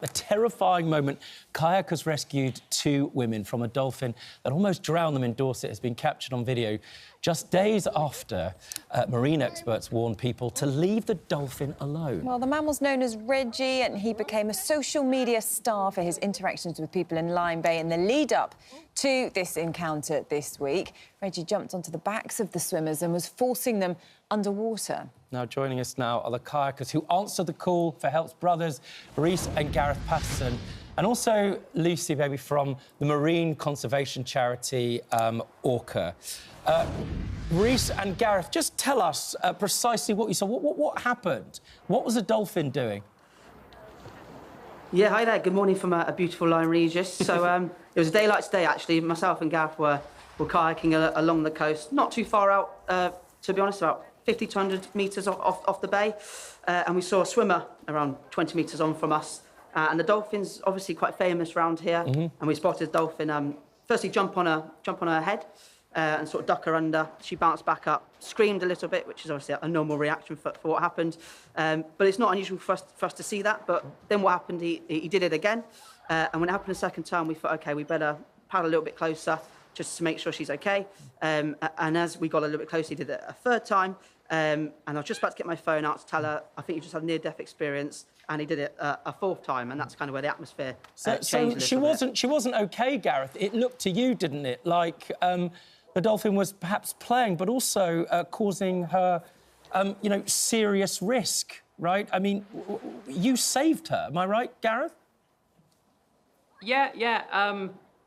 A terrifying moment. Kayakers rescued two women from a dolphin that almost drowned them in Dorset has been captured on video just days after marine experts warned people to leave the dolphin alone. Well, the mammal's known as Reggie, and he became a social media star for his interactions with people in Lyme Bay in the lead-up to this encounter this week. Reggie jumped onto the backs of the swimmers and was forcing them underwater. Now, joining us now are the kayakers who answered the call for help's brothers, Rhys and Gareth Paterson, and also Lucy, baby, from the marine conservation charity ORCA. Rhys and Gareth, just tell us precisely what you saw. What happened? What was the dolphin doing? Yeah, hi there. Good morning from a beautiful Lyme Regis. So it was a day like today, actually. Myself and Gareth were kayaking along the coast, not too far out, to be honest, about 50 to 100 metres off the bay, and we saw a swimmer around 20 metres on from us. And the dolphin's obviously quite famous around here, and we spotted a dolphin firstly jump on her head and sort of duck her under. She bounced back up, screamed a little bit, which is obviously a normal reaction for what happened. But it's not unusual for us to see that. But then what happened, he did it again. And when it happened a second time, we thought, OK, we better paddle a little bit closer just to make sure she's OK. And as we got a little bit closer, he did it a third time. And I was just about to get my phone out to tell her, I think you just had a near-death experience, and he did it a fourth time, and that's kind of where the atmosphere changed a little bit. She wasn't OK, Gareth. It looked to you, didn't it, like the dolphin was perhaps playing, but also causing her, you know, serious risk, right? I mean, you saved her, am I right, Gareth? Yeah.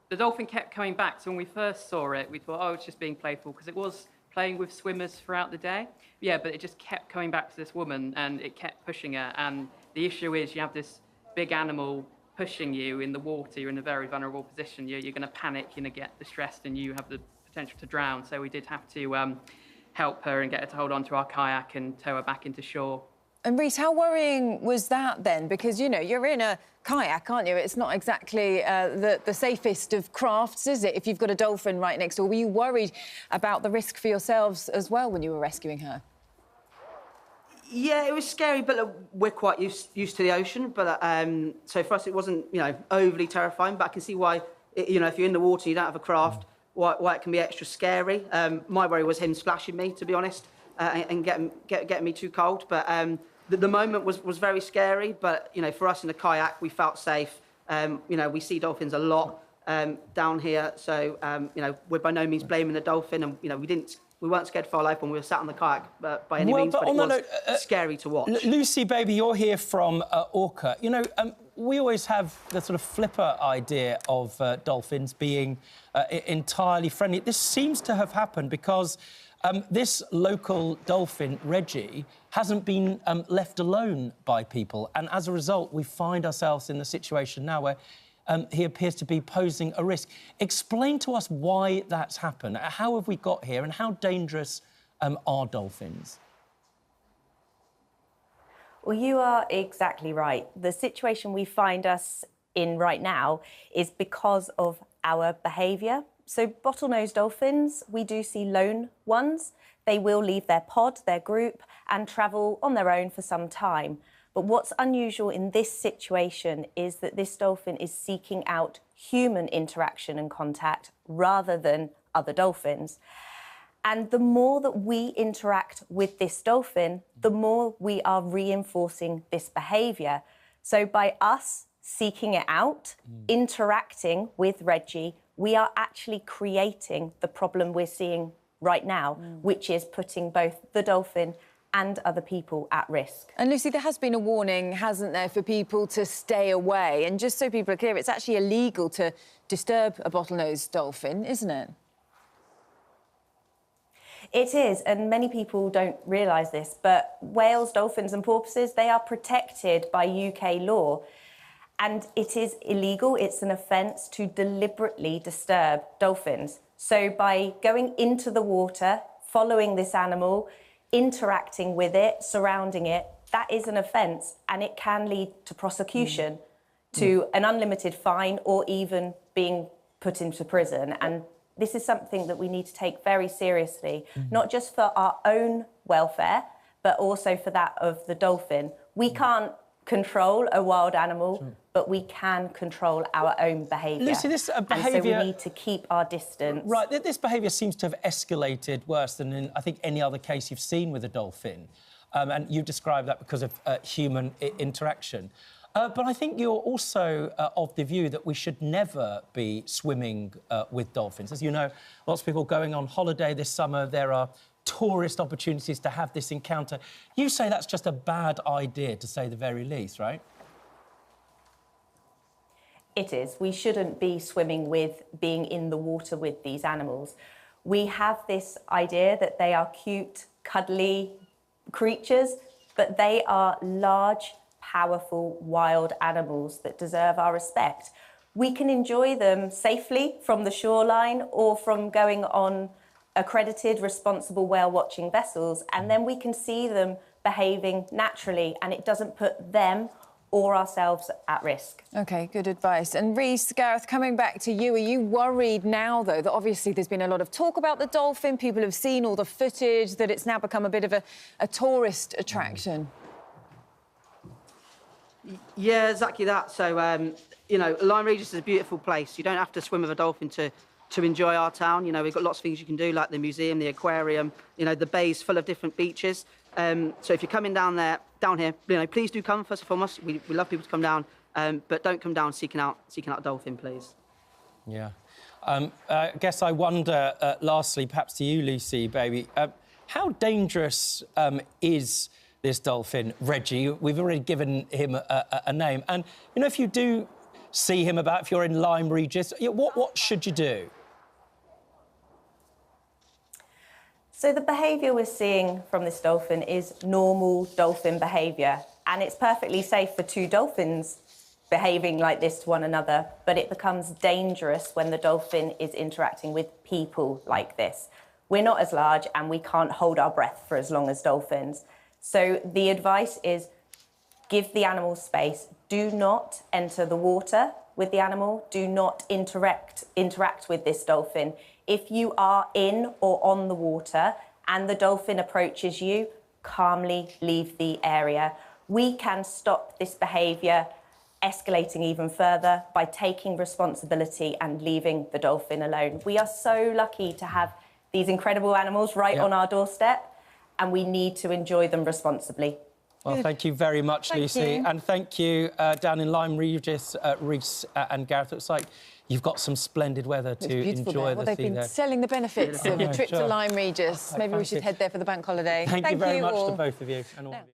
The dolphin kept coming back, so when we first saw it, we thought, oh, it's just being playful, because it was playing with swimmers throughout the day. Yeah, but it just kept coming back to this woman, and it kept pushing her. And the issue is you have this big animal pushing you in the water. You're in a very vulnerable position. You're going to panic, you're going to get distressed, and you have the potential to drown. So we did have to help her and get her to hold on to our kayak and tow her back into shore. And Rhys, how worrying was that then? Because, you know, you're in a kayak, aren't you? It's not exactly the safest of crafts, is it, if you've got a dolphin right next door? Were you worried about the risk for yourselves as well when you were rescuing her? Yeah, it was scary, but we're quite used to the ocean. But so for us, it wasn't, you know, overly terrifying. But I can see why, you know, if you're in the water, you don't have a craft, why it can be extra scary. My worry was him splashing me, to be honest, and getting me too cold. But the moment was very scary. But you know, for us in the kayak, we felt safe. You know, we see dolphins a lot down here, so you know, we're by no means blaming the dolphin, and you know, we weren't scared for our life when we were sat on the kayak by any means, but it was scary to watch. Lucy, baby, you're here from ORCA. You know, we always have the sort of flipper idea of dolphins being entirely friendly. This seems to have happened because this local dolphin, Reggie, hasn't been left alone by people, and as a result, we find ourselves in the situation now where he appears to be posing a risk. Explain to us why that's happened. How have we got here, and how dangerous are dolphins? Well, you are exactly right. The situation we find us in right now is because of our behaviour. So bottlenose dolphins, we do see lone ones. They will leave their pod, their group, and travel on their own for some time. But what's unusual in this situation is that this dolphin is seeking out human interaction and contact rather than other dolphins. And the more that we interact with this dolphin, the more we are reinforcing this behaviour. So by us seeking it out, interacting with Reggie, we are actually creating the problem we're seeing right now, which is putting both the dolphin and other people at risk. And Lucy, there has been a warning, hasn't there, for people to stay away. And just so people are clear, it's actually illegal to disturb a bottlenose dolphin, isn't it? It is, and many people don't realise this, but whales, dolphins and porpoises, they are protected by UK law. And it is illegal, it's an offence to deliberately disturb dolphins. So by going into the water, following this animal, interacting with it, surrounding it, that is an offence, and it can lead to prosecution, to an unlimited fine, or even being put into prison. And this is something that we need to take very seriously, not just for our own welfare, but also for that of the dolphin. We can't control a wild animal, but we can control our own behaviour. Lucy, this behaviour... And so we need to keep our distance. Right, this behaviour seems to have escalated worse than in, I think, any other case you've seen with a dolphin. And you described that because of human interaction. But I think you're also of the view that we should never be swimming with dolphins. As you know, lots of people going on holiday this summer, there are tourist opportunities to have this encounter. You say that's just a bad idea, to say the very least, right? It is. We shouldn't be swimming with, being in the water with these animals. We have this idea that they are cute, cuddly creatures, but they are large, powerful, wild animals that deserve our respect. We can enjoy them safely from the shoreline or from going on accredited, responsible whale-watching vessels, and then we can see them behaving naturally, and it doesn't put them or ourselves at risk. OK, good advice. And Rhys, Gareth, coming back to you, are you worried now, though, that obviously there's been a lot of talk about the dolphin, people have seen all the footage, that it's now become a bit of a tourist attraction? Yeah, exactly that. So, you know, Lyme Regis is a beautiful place. You don't have to swim with a dolphin to enjoy our town. You know, we've got lots of things you can do, like the museum, the aquarium, you know, the bay's full of different beaches. So if you're coming down here, you know, please do come, first and foremost. We love people to come down, but don't come down seeking out a dolphin, please. Yeah. I guess I wonder, lastly, perhaps to you, Lucy, baby, how dangerous is this dolphin, Reggie? We've already given him a name. And, you know, if you do see him about, if you're in Lyme Regis, what should you do? So the behaviour we're seeing from this dolphin is normal dolphin behaviour, and it's perfectly safe for two dolphins behaving like this to one another, but it becomes dangerous when the dolphin is interacting with people like this. We're not as large and we can't hold our breath for as long as dolphins. So the advice is give the animal space. Do not enter the water with the animal. Do not interact with this dolphin. If you are in or on the water and the dolphin approaches you, calmly leave the area. We can stop this behaviour escalating even further by taking responsibility and leaving the dolphin alone. We are so lucky to have these incredible animals right on our doorstep, and we need to enjoy them responsibly. Well, thank you very much, Lucy. And thank you down in Lyme Regis, Rhys and Gareth. It looks like you've got some splendid weather to enjoy the they've sea been there. selling the benefits of a trip to Lyme Regis. Maybe we should head there for the bank holiday. Thank you very much to both of you. And all of you.